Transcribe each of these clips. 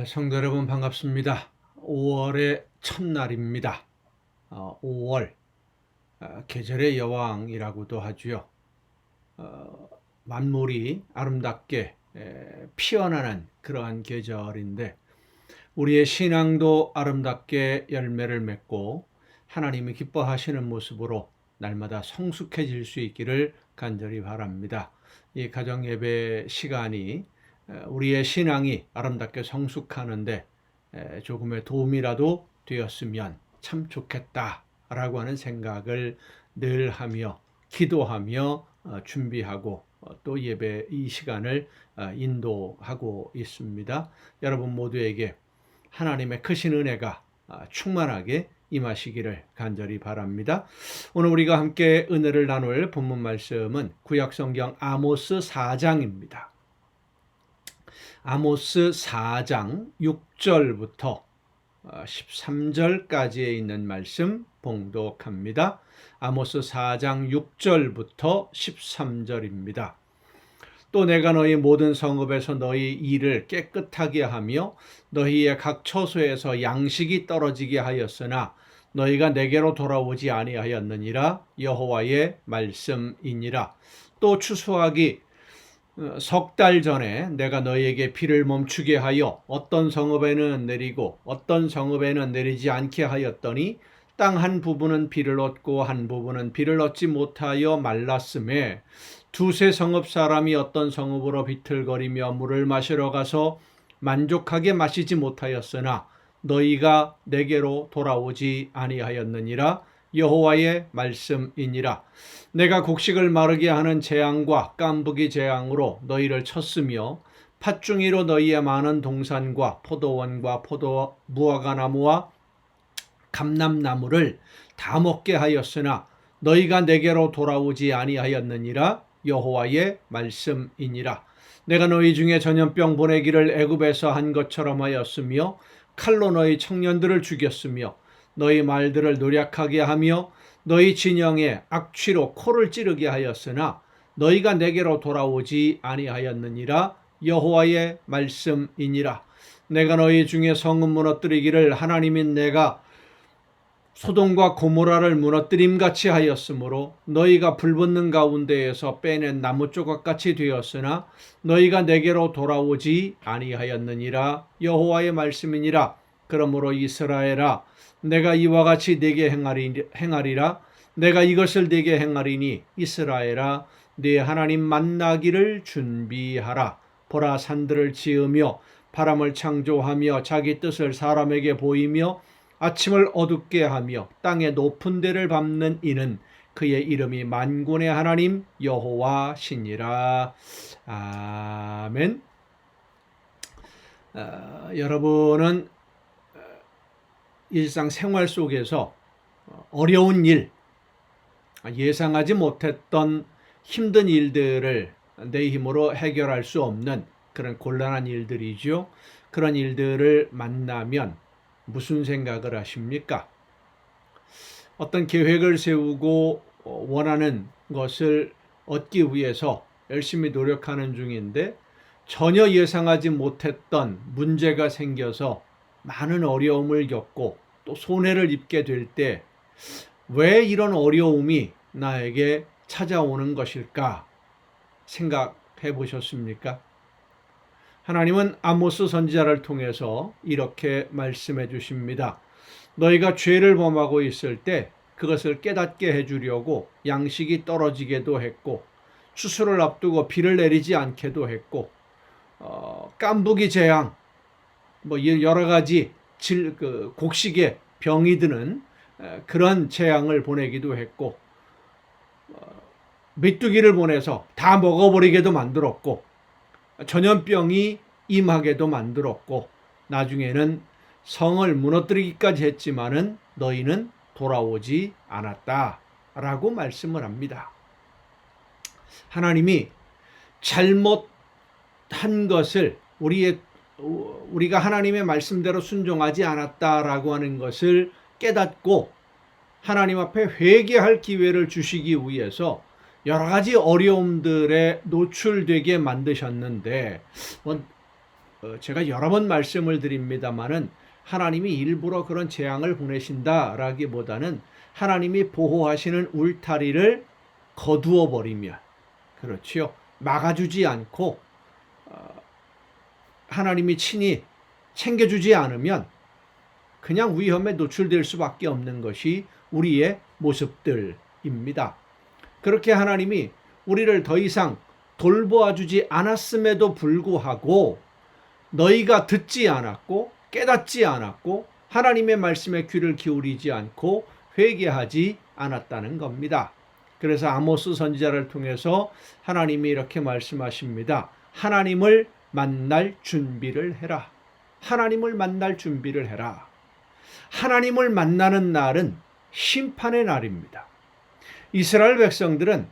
성도 여러분 반갑습니다. 5월의 첫날입니다. 5월 계절의 여왕이라고도 하지요. 만물이 아름답게 피어나는 그러한 계절인데 우리의 신앙도 아름답게 열매를 맺고 하나님이 기뻐하시는 모습으로 날마다 성숙해질 수 있기를 간절히 바랍니다. 이 가정예배 시간이 우리의 신앙이 아름답게 성숙하는데 조금의 도움이라도 되었으면 참 좋겠다라고 하는 생각을 늘 하며 기도하며 준비하고 또 예배 이 시간을 인도하고 있습니다. 여러분 모두에게 하나님의 크신 은혜가 충만하게 임하시기를 간절히 바랍니다. 오늘 우리가 함께 은혜를 나눌 본문 말씀은 구약성경 아모스 4장입니다. 아모스 4장 6절부터 13절까지에 있는 말씀 봉독합니다. 아모스 4장 6절부터 13절입니다. 또 내가 너희 모든 성읍에서 너희 일을 깨끗하게 하며 너희의 각 처소에서 양식이 떨어지게 하였으나 너희가 내게로 돌아오지 아니하였느니라. 여호와의 말씀이니라. 또 추수하기 석 달 전에 내가 너희에게 비를 멈추게 하여 어떤 성읍에는 내리고 어떤 성읍에는 내리지 않게 하였더니 땅 한 부분은 비를 얻고 한 부분은 비를 얻지 못하여 말랐음에 두세 성읍 사람이 어떤 성읍으로 비틀거리며 물을 마시러 가서 만족하게 마시지 못하였으나 너희가 내게로 돌아오지 아니하였느니라. 여호와의 말씀이니라. 내가 곡식을 마르게 하는 재앙과 깐부기 재앙으로 너희를 쳤으며 팥중이로 너희의 많은 동산과 포도원과 무화과나무와 감람나무를 다 먹게 하였으나 너희가 내게로 돌아오지 아니하였느니라. 여호와의 말씀이니라. 내가 너희 중에 전염병 보내기를 애굽에서 한 것처럼 하였으며 칼로 너희 청년들을 죽였으며 너희 말들을 노략하게 하며 너희 진영에 악취로 코를 찌르게 하였으나 너희가 내게로 돌아오지 아니하였느니라. 여호와의 말씀이니라. 내가 너희 중에 성읍 무너뜨리기를 하나님인 내가 소돔과 고모라를 무너뜨림같이 하였으므로 너희가 불붙는 가운데에서 빼낸 나무 조각같이 되었으나 너희가 내게로 돌아오지 아니하였느니라. 여호와의 말씀이니라. 그러므로 이스라엘아, 내가 이와 같이 네게 행하리라. 내가 이것을 네게 행하리니 이스라엘아, 네 하나님 만나기를 준비하라. 보라, 산들을 지으며 바람을 창조하며 자기 뜻을 사람에게 보이며 아침을 어둡게 하며 땅의 높은 데를 밟는 이는 그의 이름이 만군의 하나님 여호와시니라. 아멘. 여러분은 일상생활 속에서 어려운 일, 예상하지 못했던 힘든 일들을 내 힘으로 해결할 수 없는 그런 곤란한 일들이죠. 그런 일들을 만나면 무슨 생각을 하십니까? 어떤 계획을 세우고 원하는 것을 얻기 위해서 열심히 노력하는 중인데 전혀 예상하지 못했던 문제가 생겨서 많은 어려움을 겪고 또 손해를 입게 될 때 왜 이런 어려움이 나에게 찾아오는 것일까 생각해 보셨습니까? 하나님은 아모스 선지자를 통해서 이렇게 말씀해 주십니다. 너희가 죄를 범하고 있을 때 그것을 깨닫게 해주려고 양식이 떨어지게도 했고 추수를 앞두고 비를 내리지 않게도 했고 깐부기 재앙 여러 가지 곡식에 병이 드는 그런 재앙을 보내기도 했고 메뚜기를 보내서 다 먹어버리게도 만들었고 전염병이 임하게도 만들었고 나중에는 성을 무너뜨리기까지 했지만은 너희는 돌아오지 않았다라고 말씀을 합니다. 하나님이 잘못한 것을 우리가 하나님의 말씀대로 순종하지 않았다라고 하는 것을 깨닫고 하나님 앞에 회개할 기회를 주시기 위해서 여러 가지 어려움들에 노출되게 만드셨는데 제가 여러 번 말씀을 드립니다마는 하나님이 일부러 그런 재앙을 보내신다라기보다는 하나님이 보호하시는 울타리를 거두어 버리면, 그렇지요, 막아주지 않고 하나님이 친히 챙겨주지 않으면 그냥 위험에 노출될 수밖에 없는 것이 우리의 모습들입니다. 그렇게 하나님이 우리를 더 이상 돌보아주지 않았음에도 불구하고 너희가 듣지 않았고 깨닫지 않았고 하나님의 말씀에 귀를 기울이지 않고 회개하지 않았다는 겁니다. 그래서 아모스 선지자를 통해서 하나님이 이렇게 말씀하십니다. 하나님을 만날 준비를 해라. 하나님을 만날 준비를 해라. 하나님을 만나는 날은 심판의 날입니다. 이스라엘 백성들은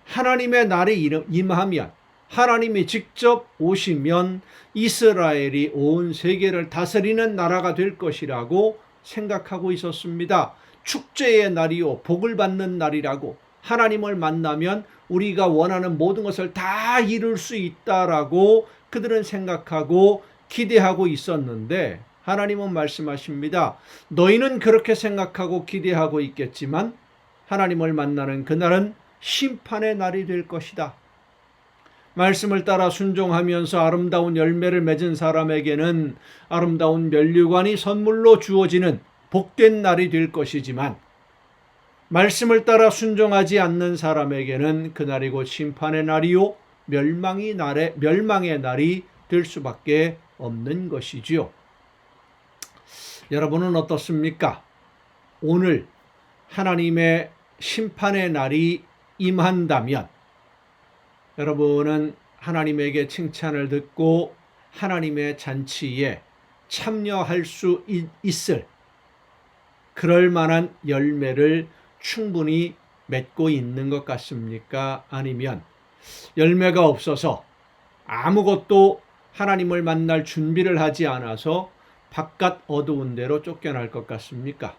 하나님의 날이 임하면, 하나님이 직접 오시면 이스라엘이 온 세계를 다스리는 나라가 될 것이라고 생각하고 있었습니다. 축제의 날이요, 복을 받는 날이라고, 하나님을 만나면 우리가 원하는 모든 것을 다 이룰 수 있다라고 그들은 생각하고 기대하고 있었는데, 하나님은 말씀하십니다. 너희는 그렇게 생각하고 기대하고 있겠지만 하나님을 만나는 그날은 심판의 날이 될 것이다. 말씀을 따라 순종하면서 아름다운 열매를 맺은 사람에게는 아름다운 면류관이 선물로 주어지는 복된 날이 될 것이지만, 말씀을 따라 순종하지 않는 사람에게는 그날이 곧 심판의 날이요 멸망의 날이 될 수밖에 없는 것이지요. 여러분은 어떻습니까? 오늘 하나님의 심판의 날이 임한다면 여러분은 하나님에게 칭찬을 듣고 하나님의 잔치에 참여할 수 있을 그럴 만한 열매를 충분히 맺고 있는 것 같습니까? 아니면 열매가 없어서 아무것도 하나님을 만날 준비를 하지 않아서 바깥 어두운 데로 쫓겨날 것 같습니까?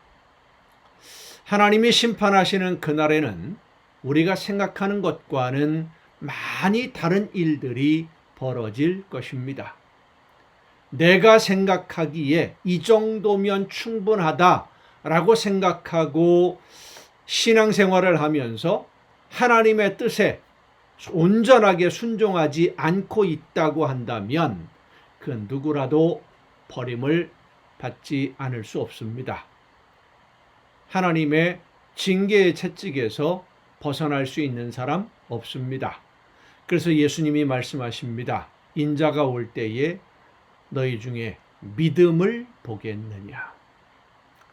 하나님이 심판하시는 그날에는 우리가 생각하는 것과는 많이 다른 일들이 벌어질 것입니다. 내가 생각하기에 이 정도면 충분하다라고 생각하고 신앙생활을 하면서 하나님의 뜻에 온전하게 순종하지 않고 있다고 한다면 그 누구라도 버림을 받지 않을 수 없습니다. 하나님의 징계의 채찍에서 벗어날 수 있는 사람 없습니다. 그래서 예수님이 말씀하십니다. 인자가 올 때에 너희 중에 믿음을 보겠느냐.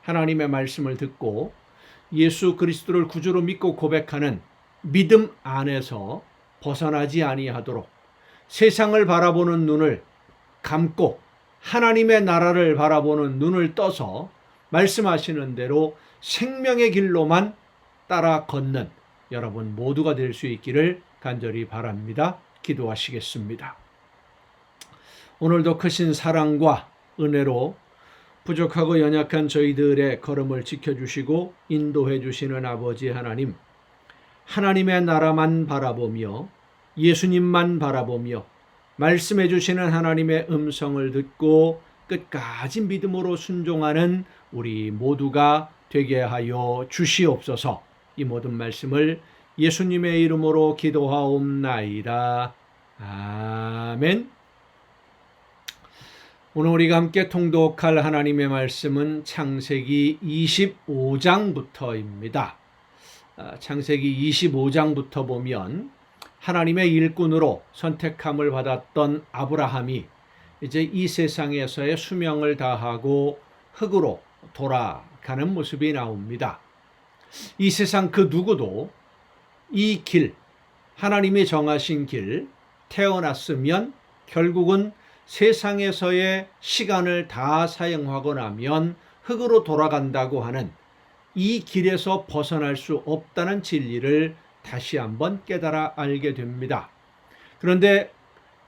하나님의 말씀을 듣고 예수 그리스도를 구주로 믿고 고백하는 믿음 안에서 벗어나지 아니하도록 세상을 바라보는 눈을 감고 하나님의 나라를 바라보는 눈을 떠서 말씀하시는 대로 생명의 길로만 따라 걷는 여러분 모두가 될 수 있기를 간절히 바랍니다. 기도하시겠습니다. 오늘도 크신 사랑과 은혜로 부족하고 연약한 저희들의 걸음을 지켜주시고 인도해 주시는 아버지 하나님, 하나님의 나라만 바라보며 예수님만 바라보며 말씀해 주시는 하나님의 음성을 듣고 끝까지 믿음으로 순종하는 우리 모두가 되게 하여 주시옵소서. 이 모든 말씀을 예수님의 이름으로 기도하옵나이다. 아멘. 오늘 우리가 함께 통독할 하나님의 말씀은 창세기 25장부터입니다. 창세기 25장부터 보면 하나님의 일꾼으로 선택함을 받았던 아브라함이 이제 이 세상에서의 수명을 다하고 흙으로 돌아가는 모습이 나옵니다. 이 세상 그 누구도 이 길, 하나님이 정하신 길, 태어났으면 결국은 세상에서의 시간을 다 사용하고 나면 흙으로 돌아간다고 하는 이 길에서 벗어날 수 없다는 진리를 다시 한번 깨달아 알게 됩니다. 그런데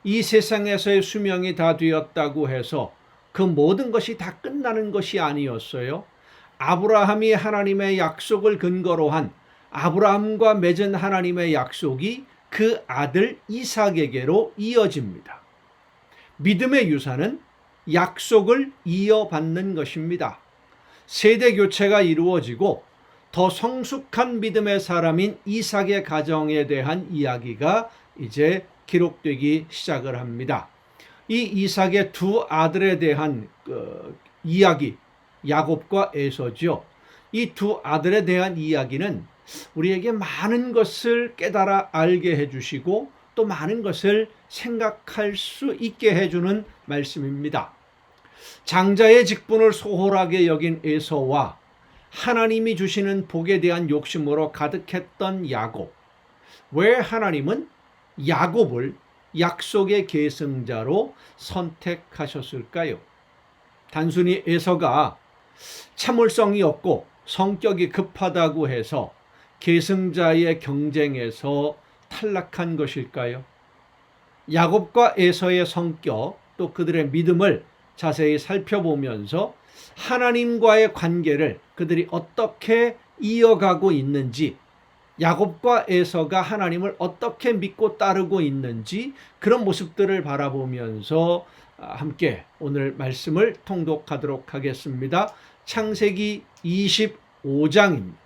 이 세상에서의 수명이 다 되었다고 해서 그 모든 것이 다 끝나는 것이 아니었어요. 아브라함이 하나님의 약속을 근거로 한 아브라함과 맺은 하나님의 약속이 그 아들 이삭에게로 이어집니다. 믿음의 유산은 약속을 이어받는 것입니다. 세대 교체가 이루어지고 더 성숙한 믿음의 사람인 이삭의 가정에 대한 이야기가 이제 기록되기 시작을 합니다. 이 이삭의 두 아들에 대한 이야기, 야곱과 에서죠. 이 두 아들에 대한 이야기는 우리에게 많은 것을 깨달아 알게 해주시고 또 많은 것을 생각할 수 있게 해주는 말씀입니다. 장자의 직분을 소홀하게 여긴 에서와 하나님이 주시는 복에 대한 욕심으로 가득했던 야곱. 왜 하나님은 야곱을 약속의 계승자로 선택하셨을까요? 단순히 에서가 참을성이 없고 성격이 급하다고 해서 계승자의 경쟁에서 탈락한 것일까요? 야곱과 에서의 성격 또 그들의 믿음을 자세히 살펴보면서 하나님과의 관계를 그들이 어떻게 이어가고 있는지, 야곱과 에서가 하나님을 어떻게 믿고 따르고 있는지 그런 모습들을 바라보면서 함께 오늘 말씀을 통독하도록 하겠습니다. 창세기 25장입니다.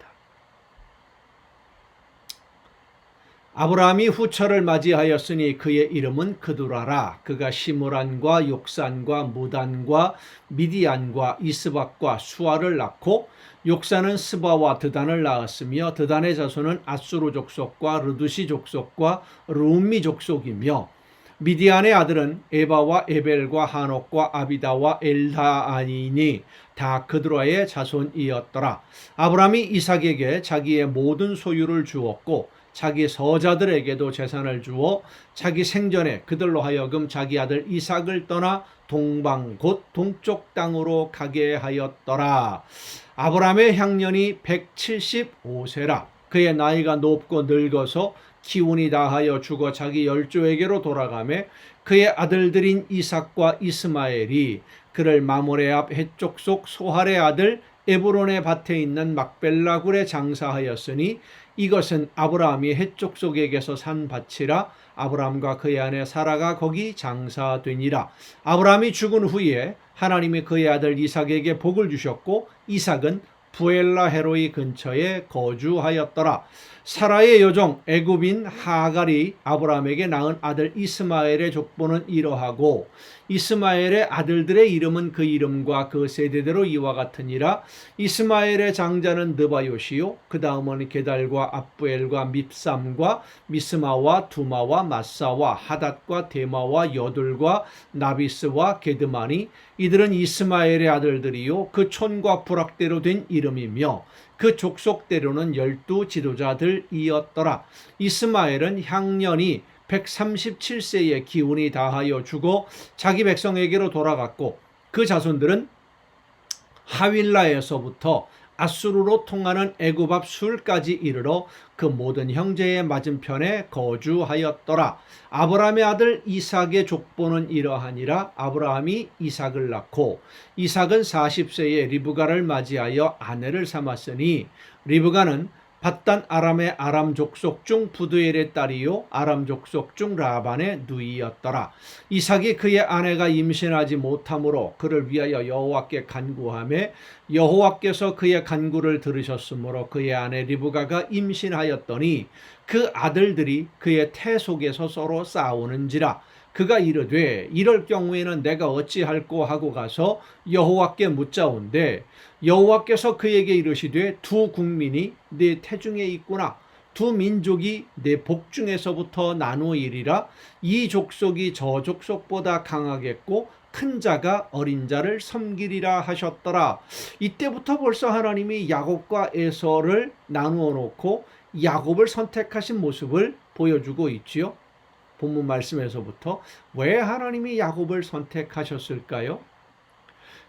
아브라함이 후처를 맞이하였으니 그의 이름은 그두라라. 그가 시므란과 욕산과 무단과 미디안과 이스박과 수아를 낳고 욕산은 스바와 드단을 낳았으며 드단의 자손은 아수르 족속과 르두시 족속과 르움미 족속이며 미디안의 아들은 에바와 에벨과 하녹과 아비다와 엘다아니니 다 그두라의 자손이었더라. 아브라함이 이삭에게 자기의 모든 소유를 주었고 자기 서자들에게도 재산을 주어 자기 생전에 그들로 하여금 자기 아들 이삭을 떠나 동방 곧 동쪽 땅으로 가게 하였더라. 아브라함의 향년이 175세라. 그의 나이가 높고 늙어서 기운이 다하여 죽어 자기 열조에게로 돌아가매 그의 아들들인 이삭과 이스마엘이 그를 마므레 앞 해쪽 속 소할의 아들 에브론의 밭에 있는 막벨라 굴에 장사하였으니 이것은 아브라함이 해쪽 속에게서 산 밭이라. 아브라함과 그의 아내 사라가 거기 장사되니라. 아브라함이 죽은 후에 하나님이 그의 아들 이삭에게 복을 주셨고 이삭은 부엘라 헤로이 근처에 거주하였더라. 사라의 여종 애굽인 하갈이 아브라함에게 낳은 아들 이스마엘의 족보는 이러하고 이스마엘의 아들들의 이름은 그 이름과 그 세대대로 이와 같으니라. 이스마엘의 장자는 느바요시요 그 다음은 게달과 압부엘과 밉삼과 미스마와 두마와 마사와 하닷과 데마와 여둘과 나비스와 게드마니 이들은 이스마엘의 아들들이요 그 촌과 부락대로 된 이름이며 그 족속대로는 12 지도자들이었더라. 이스마엘은 향년이 137세의 기운이 다하여 죽어 자기 백성에게로 돌아갔고 그 자손들은 하윌라에서부터 아수르로 통하는 애굽 앞 술까지 이르러 그 모든 형제의 맞은편에 거주하였더라. 아브라함의 아들 이삭의 족보는 이러하니라. 아브라함이 이삭을 낳고 이삭은 40세에 리브가를 맞이하여 아내를 삼았으니 리브가는 밧단 아람의 아람 족속 중 부두엘의 딸이요 아람 족속 중 라반의 누이였더라. 이삭이 그의 아내가 임신하지 못하므로 그를 위하여 여호와께 간구하매 여호와께서 그의 간구를 들으셨으므로 그의 아내 리브가가 임신하였더니 그 아들들이 그의 태 속에서 서로 싸우는지라. 그가 이르되 이럴 경우에는 내가 어찌할꼬 하고 가서 여호와께 묻자온데 여호와께서 그에게 이르시되 두 국민이 네 태중에 있구나. 두 민족이 내 복중에서부터 나누이리라. 이 족속이 저 족속보다 강하겠고 큰 자가 어린 자를 섬기리라 하셨더라. 이때부터 벌써 하나님이 야곱과 에서를 나누어 놓고 야곱을 선택하신 모습을 보여주고 있지요. 본문 말씀에서부터 왜 하나님이 야곱을 선택하셨을까요?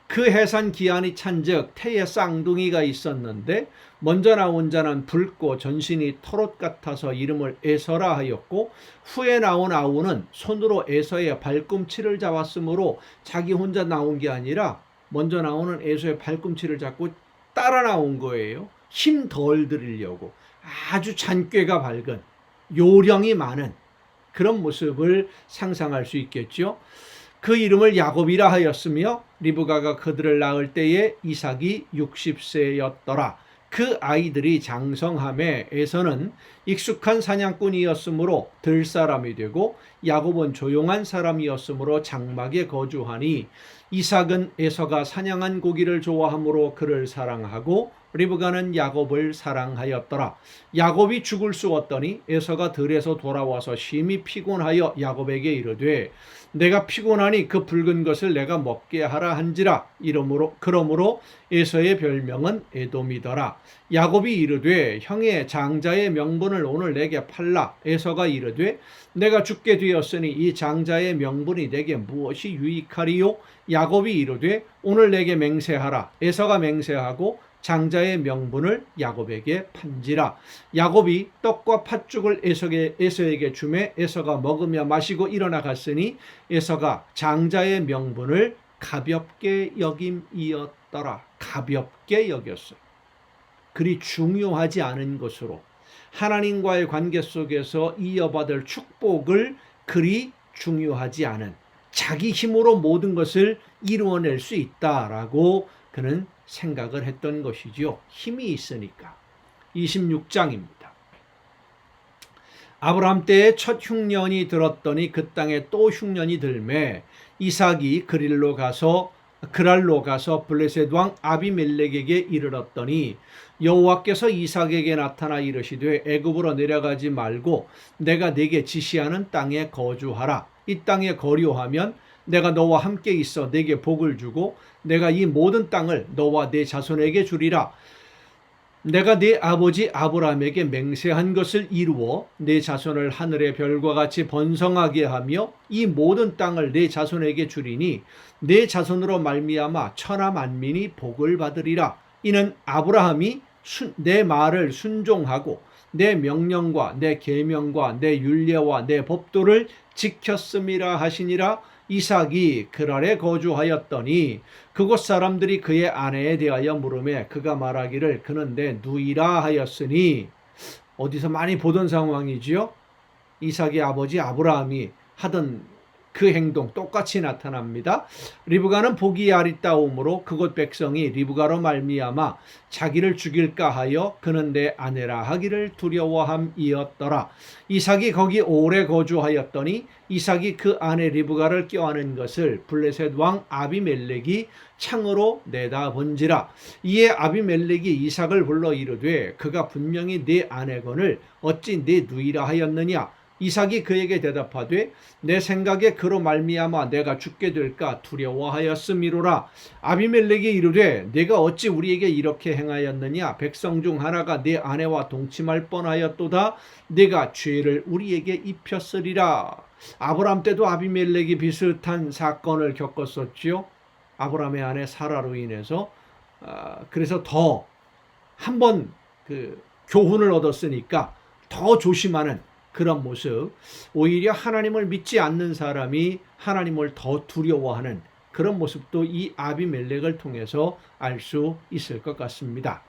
그 해산 기한이 찬즉 태에 쌍둥이가 있었는데 먼저 나온 자는 붉고 전신이 털옷 같아서 이름을 에서라 하였고 후에 나온 아우는 손으로 에서의 발꿈치를 잡았으므로 자기 혼자 나온 게 아니라 먼저 나오는 에서의 발꿈치를 잡고 따라 나온 거예요. 힘 덜 들이려고. 아주 잔꾀가 밝은 요령이 많은 그런 모습을 상상할 수 있겠죠. 그 이름을 야곱이라 하였으며 리브가가 그들을 낳을 때에 이삭이 60세였더라. 그 아이들이 장성함에 에서는 익숙한 사냥꾼이었으므로 들사람이 되고 야곱은 조용한 사람이었으므로 장막에 거주하니 이삭은 에서가 사냥한 고기를 좋아하므로 그를 사랑하고 리브가는 야곱을 사랑하였더라. 야곱이 죽을 쑤었더니 에서가 들에서 돌아와서 심히 피곤하여 야곱에게 이르되 내가 피곤하니 그 붉은 것을 내가 먹게 하라 한지라. 그러므로 에서의 별명은 에돔이더라. 야곱이 이르되 형의 장자의 명분을 오늘 내게 팔라. 에서가 이르되 내가 죽게 되었으니 이 장자의 명분이 내게 무엇이 유익하리요? 야곱이 이르되 오늘 내게 맹세하라. 에서가 맹세하고 장자의 명분을 야곱에게 판지라. 야곱이 떡과 팥죽을 에서에게 주매 에서가 먹으며 마시고 일어나 갔으니 에서가 장자의 명분을 가볍게 여김이었더라. 가볍게 여겼어요. 그리 중요하지 않은 것으로 하나님과의 관계 속에서 이어받을 축복을 그리 중요하지 않은 자기 힘으로 모든 것을 이루어낼 수 있다라고 그는 생각을 했던 것이지요. 힘이 있으니까. 26장입니다. 아브라함 때에 첫 흉년이 들었더니 그 땅에 또 흉년이 들매 이삭이 그랄로 가서 블레셋 왕 아비멜렉에게 이르렀더니 여호와께서 이삭에게 나타나 이르시되 애굽으로 내려가지 말고 내가 네게 지시하는 땅에 거주하라. 이 땅에 거류하면 내가 너와 함께 있어 네게 복을 주고 내가 이 모든 땅을 너와 네 자손에게 주리라. 내가 네 아버지 아브라함에게 맹세한 것을 이루어 네 자손을 하늘의 별과 같이 번성하게 하며 이 모든 땅을 네 자손에게 주리니 네 자손으로 말미암아 천하 만민이 복을 받으리라. 이는 아브라함이 내 말을 순종하고 내 명령과 내 계명과 내 율례와 내 법도를 지켰음이라 하시니라. 이삭이 그랄에 거주하였더니 그곳 사람들이 그의 아내에 대하여 물으매 그가 말하기를 그는 내 누이라 하였으니 어디서 많이 보던 상황이지요. 이삭의 아버지 아브라함이 하던 그 행동 똑같이 나타납니다. 리브가는 복이 아리따움으로 그곳 백성이 리브가로 말미암아 자기를 죽일까 하여 그는 내 아내라 하기를 두려워함이었더라. 이삭이 거기 오래 거주하였더니 이삭이 그 아내 리브가를 껴안은 것을 블레셋 왕 아비멜렉이 창으로 내다본지라. 이에 아비멜렉이 이삭을 불러 이르되 그가 분명히 네 아내거늘 어찌 네 누이라 하였느냐. 이삭이 그에게 대답하되 내 생각에 그로 말미암아 내가 죽게 될까 두려워하였음이로라. 아비멜렉이 이르되 내가 어찌 우리에게 이렇게 행하였느냐. 백성 중 하나가 내 아내와 동침할 뻔하였도다. 내가 죄를 우리에게 입혔으리라. 아브라함 때도 아비멜렉이 비슷한 사건을 겪었었지요. 아브라함의 아내 사라로 인해서 그래서 더 한 번 그 교훈을 얻었으니까 더 조심하는 그런 모습, 오히려 하나님을 믿지 않는 사람이 하나님을 더 두려워하는 그런 모습도 이 아비멜렉을 통해서 알 수 있을 것 같습니다.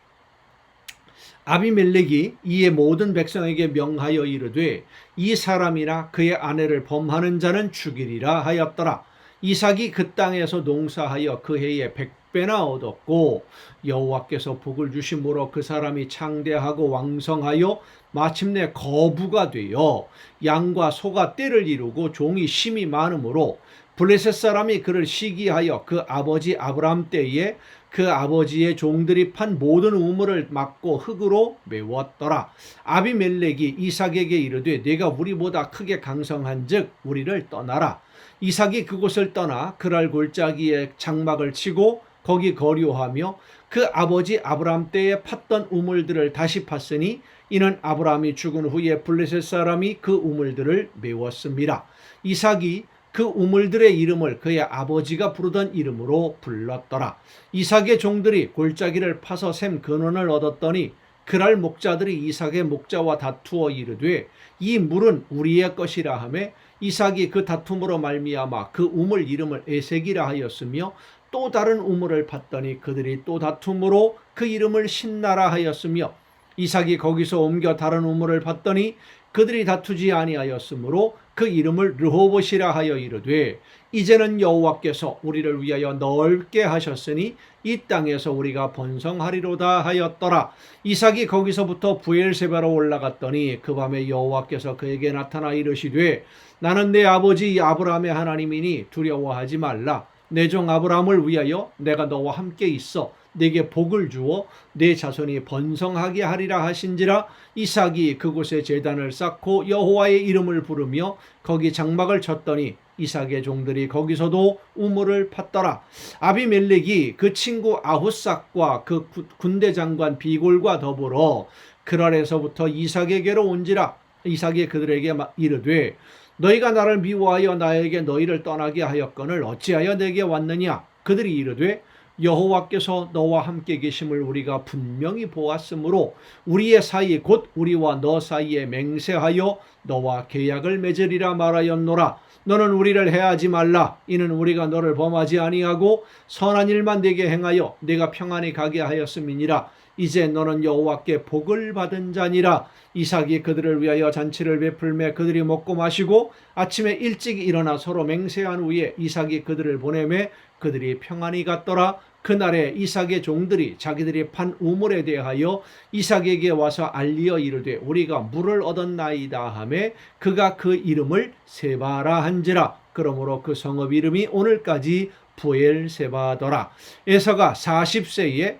아비멜렉이 이에 모든 백성에게 명하여 이르되 이 사람이나 그의 아내를 범하는 자는 죽이리라 하였더라. 이삭이 그 땅에서 농사하여 그 해에 100배나 얻었고 여호와께서 복을 주심으로 그 사람이 창대하고 왕성하여 마침내 거부가 되어 양과 소가 떼를 이루고 종이 심이 많으므로 블레셋 사람이 그를 시기하여 그 아버지 아브라함 때에 그 아버지의 종들이 판 모든 우물을 막고 흙으로 메웠더라. 아비멜렉이 이삭에게 이르되 네가 우리보다 크게 강성한즉 우리를 떠나라. 이삭이 그곳을 떠나 그랄 골짜기에 장막을 치고 거기 거류하며 그 아버지 아브라함 때에 팠던 우물들을 다시 팠으니 이는 아브라함이 죽은 후에 블레셋 사람이 그 우물들을 메웠습니다. 이삭이 그 우물들의 이름을 그의 아버지가 부르던 이름으로 불렀더라. 이삭의 종들이 골짜기를 파서 샘 근원을 얻었더니 그랄 목자들이 이삭의 목자와 다투어 이르되 이 물은 우리의 것이라 하매 이삭이 그 다툼으로 말미암아 그 우물 이름을 에색이라 하였으며 또 다른 우물을 팠더니 그들이 또 다툼으로 그 이름을 신나라 하였으며 이삭이 거기서 옮겨 다른 우물을 팠더니 그들이 다투지 아니하였으므로 그 이름을 르호봇이라 하여 이르되 이제는 여호와께서 우리를 위하여 넓게 하셨으니 이 땅에서 우리가 번성하리로다 하였더라. 이삭이 거기서부터 부엘세바로 올라갔더니 그 밤에 여호와께서 그에게 나타나 이르시되 나는 내 아버지 아브라함의 하나님이니 두려워하지 말라. 내 종 아브라함을 위하여 내가 너와 함께 있어 내게 복을 주어 내 자손이 번성하게 하리라 하신지라. 이삭이 그곳에 제단을 쌓고 여호와의 이름을 부르며 거기 장막을 쳤더니 이삭의 종들이 거기서도 우물을 팠더라. 아비멜렉이 그 친구 아후삭과 그 군대 장관 비골과 더불어 그랄에서부터 이삭에게로 온지라. 이삭이 그들에게 이르되 너희가 나를 미워하여 나에게 너희를 떠나게 하였거늘 어찌하여 내게 왔느냐. 그들이 이르되 여호와께서 너와 함께 계심을 우리가 분명히 보았으므로 우리의 사이 곧 우리와 너 사이에 맹세하여 너와 계약을 맺으리라 말하였노라. 너는 우리를 해하지 말라. 이는 우리가 너를 범하지 아니하고 선한 일만 내게 행하여 내가 평안히 가게 하였음이니라. 이제 너는 여호와께 복을 받은 자니라. 이삭이 그들을 위하여 잔치를 베풀매 그들이 먹고 마시고 아침에 일찍 일어나 서로 맹세한 후에 이삭이 그들을 보내매 그들이 평안히 갔더라. 그날에 이삭의 종들이 자기들이 판 우물에 대하여 이삭에게 와서 알리어 이르되 우리가 물을 얻었나이다 하매 그가 그 이름을 세바라 한지라. 그러므로 그 성읍 이름이 오늘까지 부엘세바더라. 에서가 40세에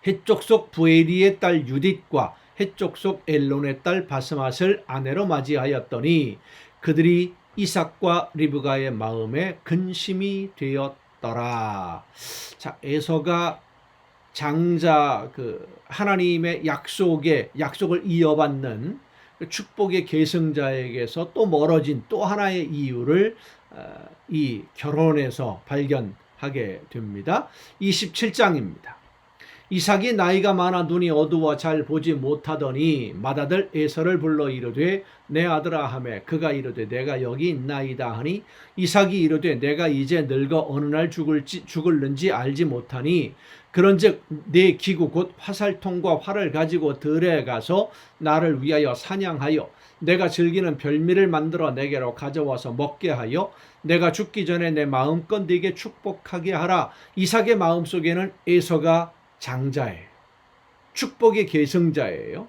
해쪽 속 부에리의 딸 유딧과 해쪽 속 엘론의 딸 바스맛을 아내로 맞이하였더니 그들이 이삭과 리브가의 마음에 근심이 되었더라. 자, 에서가 장자 하나님의 약속을 이어받는 축복의 계승자에게서 또 멀어진 또 하나의 이유를 이 결혼에서 발견하게 됩니다. 27장입니다. 이삭이 나이가 많아 눈이 어두워 잘 보지 못하더니 맏아들 에서를 불러 이르되 내 아들아 하매 그가 이르되 내가 여기 있나이다 하니 이삭이 이르되 내가 이제 늙어 어느 날 죽을는지 알지 못하니 그런즉 내 기구 곧 화살통과 활을 가지고 들에 가서 나를 위하여 사냥하여 내가 즐기는 별미를 만들어 내게로 가져와서 먹게 하여 내가 죽기 전에 내 마음껏 네게 축복하게 하라. 이삭의 마음속에는 에서가 장자예요. 축복의 계승자예요.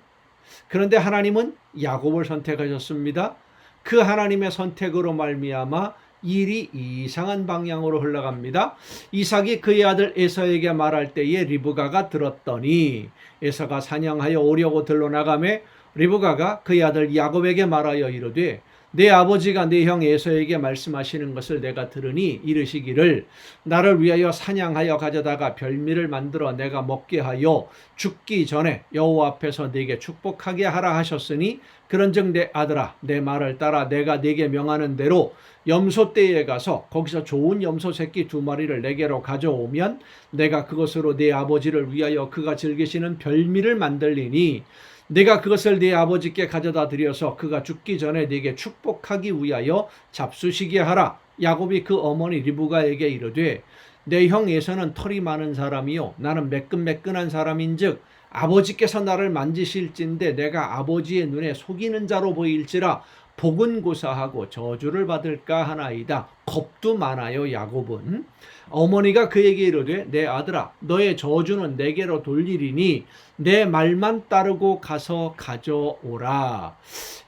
그런데 하나님은 야곱을 선택하셨습니다. 그 하나님의 선택으로 말미암아 일이 이상한 방향으로 흘러갑니다. 이삭이 그의 아들 에서에게 말할 때에 리브가가 들었더니 에서가 사냥하여 오려고 들러 나가매 리브가가 그의 아들 야곱에게 말하여 이르되 내 아버지가 내 형 에서에게 말씀하시는 것을 내가 들으니 이르시기를 나를 위하여 사냥하여 가져다가 별미를 만들어 내가 먹게 하여 죽기 전에 여호와 앞에서 네게 축복하게 하라 하셨으니 그런즉 내 아들아 내 말을 따라 내가 네게 명하는 대로 염소떼에 가서 거기서 좋은 염소 새끼 2마리를 내게로 가져오면 내가 그것으로 네 아버지를 위하여 그가 즐기시는 별미를 만들리니 내가 그것을 네 아버지께 가져다 드려서 그가 죽기 전에 네게 축복하기 위하여 잡수시게 하라. 야곱이 그 어머니 리브가에게 이르되 내 형 에서는 털이 많은 사람이요 나는 매끈매끈한 사람인즉 아버지께서 나를 만지실진데 내가 아버지의 눈에 속이는 자로 보일지라 복은 고사하고 저주를 받을까 하나이다. 겁도 많아요. 야곱은. 어머니가 그에게 이르되 내 아들아 너의 저주는 내게로 돌리리니 내 말만 따르고 가서 가져오라.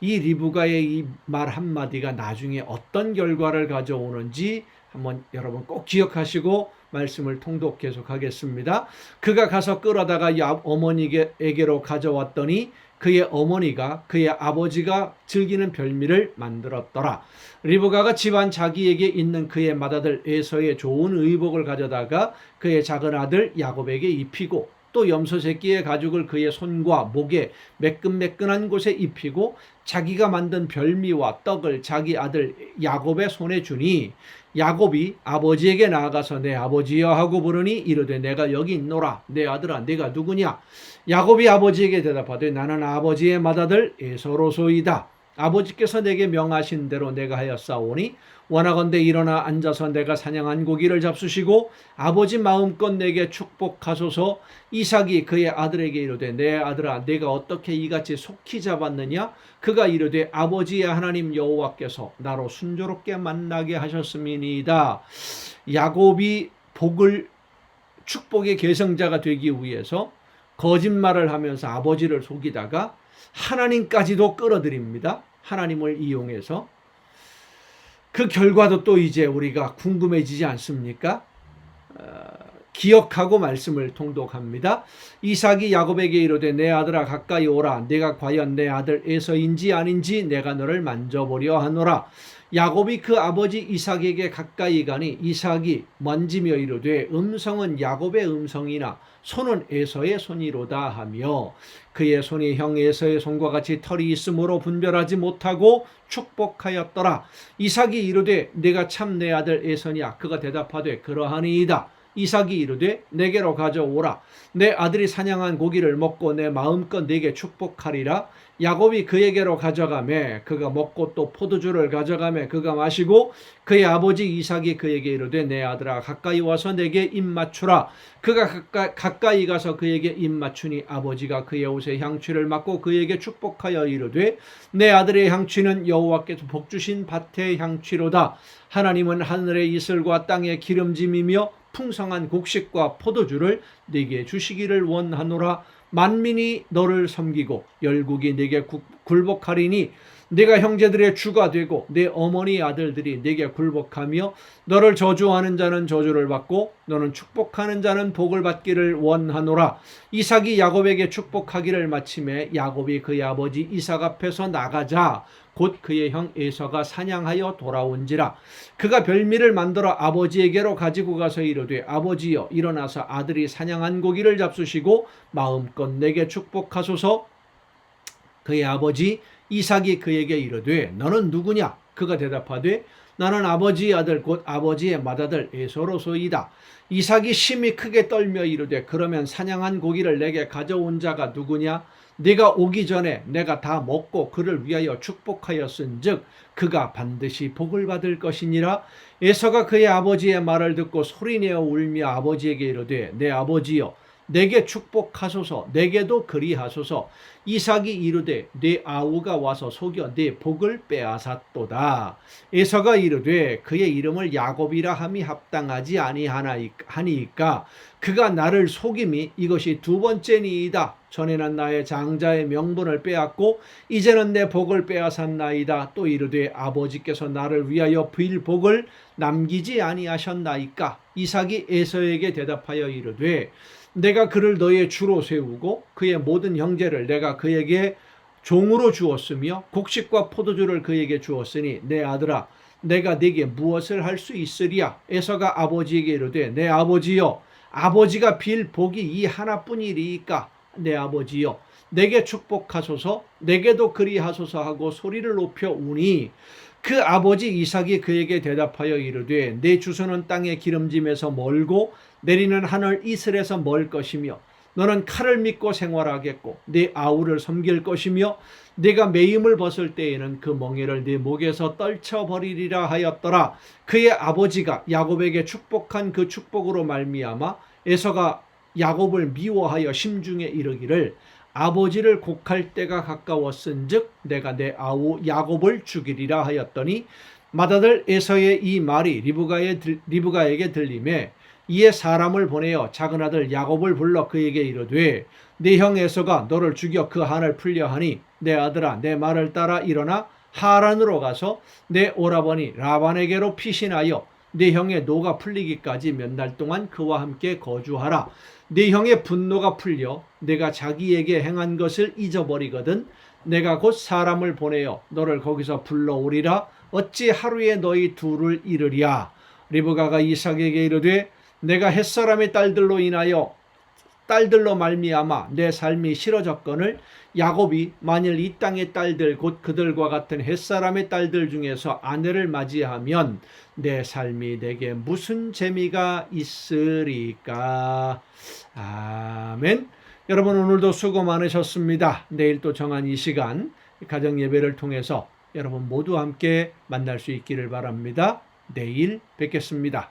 이 리브가의 이 말 한마디가 나중에 어떤 결과를 가져오는지 한번 여러분 꼭 기억하시고 말씀을 통독 계속하겠습니다. 그가 가서 끌어다가 어머니에게로 가져왔더니 그의 어머니가 그의 아버지가 즐기는 별미를 만들었더라. 리브가가 집안 자기에게 있는 그의 맏아들 에서의 좋은 의복을 가져다가 그의 작은 아들 야곱에게 입히고 또 염소 새끼의 가죽을 그의 손과 목에 매끈매끈한 곳에 입히고 자기가 만든 별미와 떡을 자기 아들 야곱의 손에 주니 야곱이 아버지에게 나아가서 내 아버지여 하고 부르니 이르되 내가 여기 있노라. 내 아들아 네가 누구냐. 야곱이 아버지에게 대답하되 나는 아버지의 맏아들 에서로소이다. 아버지께서 내게 명하신 대로 내가 하였사오니 원하건대 일어나 앉아서 내가 사냥한 고기를 잡수시고 아버지 마음껏 내게 축복하소서. 이삭이 그의 아들에게 이르되 내 아들아 내가 어떻게 이같이 속히 잡았느냐. 그가 이르되 아버지의 하나님 여호와께서 나로 순조롭게 만나게 하셨음이니이다. 야곱이 축복의 계승자가 되기 위해서 거짓말을 하면서 아버지를 속이다가 하나님까지도 끌어들입니다. 하나님을 이용해서. 그 결과도 또 이제 우리가 궁금해지지 않습니까? 기억하고 말씀을 통독합니다. 이삭이 야곱에게 이르되 내 아들아 가까이 오라. 내가 과연 내 아들 에서인지 아닌지 내가 너를 만져보려 하노라. 야곱이 그 아버지 이삭에게 가까이 가니 이삭이 만지며 이르되 음성은 야곱의 음성이나 손은 에서의 손이로다 하며 그의 손이 형 에서의 손과 같이 털이 있으므로 분별하지 못하고 축복하였더라. 이삭이 이르되 내가 참 내 아들 에서냐. 그가 대답하되 그러하니이다. 이삭이 이르되 내게로 가져오라. 내 아들이 사냥한 고기를 먹고 내 마음껏 내게 축복하리라. 야곱이 그에게로 가져가매 그가 먹고 또 포도주를 가져가매 그가 마시고 그의 아버지 이삭이 그에게 이르되 내 아들아 가까이 와서 내게 입 맞추라. 그가 가까이 가서 그에게 입 맞추니 아버지가 그의 옷에 향취를 맡고 그에게 축복하여 이르되 내 아들의 향취는 여호와께서 복주신 밭의 향취로다. 하나님은 하늘의 이슬과 땅의 기름짐이며 풍성한 곡식과 포도주를 네게 주시기를 원하노라. 만민이 너를 섬기고 열국이 네게 굴복하리니 네가 형제들의 주가 되고 내 어머니 아들들이 네게 굴복하며 너를 저주하는 자는 저주를 받고 너는 축복하는 자는 복을 받기를 원하노라. 이삭이 야곱에게 축복하기를 마침에 야곱이 그의 아버지 이삭 앞에서 나가자 곧 그의 형 에서가 사냥하여 돌아온지라. 그가 별미를 만들어 아버지에게로 가지고 가서 이르되 아버지여 일어나서 아들이 사냥한 고기를 잡수시고 마음껏 내게 축복하소서. 그의 아버지 이삭이 그에게 이르되 너는 누구냐. 그가 대답하되 나는 아버지의 아들 곧 아버지의 맏아들 에서로소이다. 이삭이 심히 크게 떨며 이르되 그러면 사냥한 고기를 내게 가져온 자가 누구냐. 네가 오기 전에 내가 다 먹고 그를 위하여 축복하였은즉 그가 반드시 복을 받을 것이니라. 에서가 그의 아버지의 말을 듣고 소리내어 울며 아버지에게 이르되 내 아버지여 내게 축복하소서. 내게도 그리하소서. 이삭이 이르되 네 아우가 와서 속여 네 복을 빼앗았도다. 에서가 이르되 그의 이름을 야곱이라 함이 합당하지 아니하니까 그가 나를 속임이 이것이 두 번째니이다. 전에는 나의 장자의 명분을 빼앗고 이제는 내 복을 빼앗았나이다. 또 이르되 아버지께서 나를 위하여 빌 복을 남기지 아니하셨나이까. 이삭이 에서에게 대답하여 이르되 내가 그를 너의 주로 세우고 그의 모든 형제를 내가 그에게 종으로 주었으며 곡식과 포도주를 그에게 주었으니 내 아들아 내가 네게 무엇을 할 수 있으랴. 에서가 아버지에게 이르되 내 아버지여 아버지가 빌 복이 이 하나뿐이리이까. 내 아버지여 내게 축복하소서. 내게도 그리하소서 하고 소리를 높여 우니 그 아버지 이삭이 그에게 대답하여 이르되 내 주소는 땅의 기름짐에서 멀고 내리는 하늘 이슬에서 멀 것이며 너는 칼을 믿고 생활하겠고 네 아우를 섬길 것이며 네가 매임을 벗을 때에는 그 멍에를 네 목에서 떨쳐버리리라 하였더라. 그의 아버지가 야곱에게 축복한 그 축복으로 말미암아 에서가 야곱을 미워하여 심중에 이르기를 아버지를 곡할 때가 가까웠은즉 내가 내 아우 야곱을 죽이리라 하였더니 맏아들 에서의 이 말이 리브가에게 들리매 이에 사람을 보내어 작은 아들 야곱을 불러 그에게 이르되 네 형 에서가 너를 죽여 그 한을 풀려 하니 내 아들아 내 말을 따라 일어나 하란으로 가서 내 오라버니 라반에게로 피신하여 네 형의 노가 풀리기까지 몇 날 동안 그와 함께 거주하라. 네 형의 분노가 풀려 내가 자기에게 행한 것을 잊어버리거든 내가 곧 사람을 보내어 너를 거기서 불러오리라. 어찌 하루에 너희 둘을 이르랴. 리브가가 이삭에게 이르되 내가 햇사람의 딸들로 말미암아 내 삶이 싫어졌거늘 야곱이 만일 이 땅의 딸들 곧 그들과 같은 햇사람의 딸들 중에서 아내를 맞이하면 내 삶이 내게 무슨 재미가 있으리까. 아멘. 여러분 오늘도 수고 많으셨습니다. 내일 또 정한 이 시간 가정 예배를 통해서 여러분 모두 함께 만날 수 있기를 바랍니다. 내일 뵙겠습니다.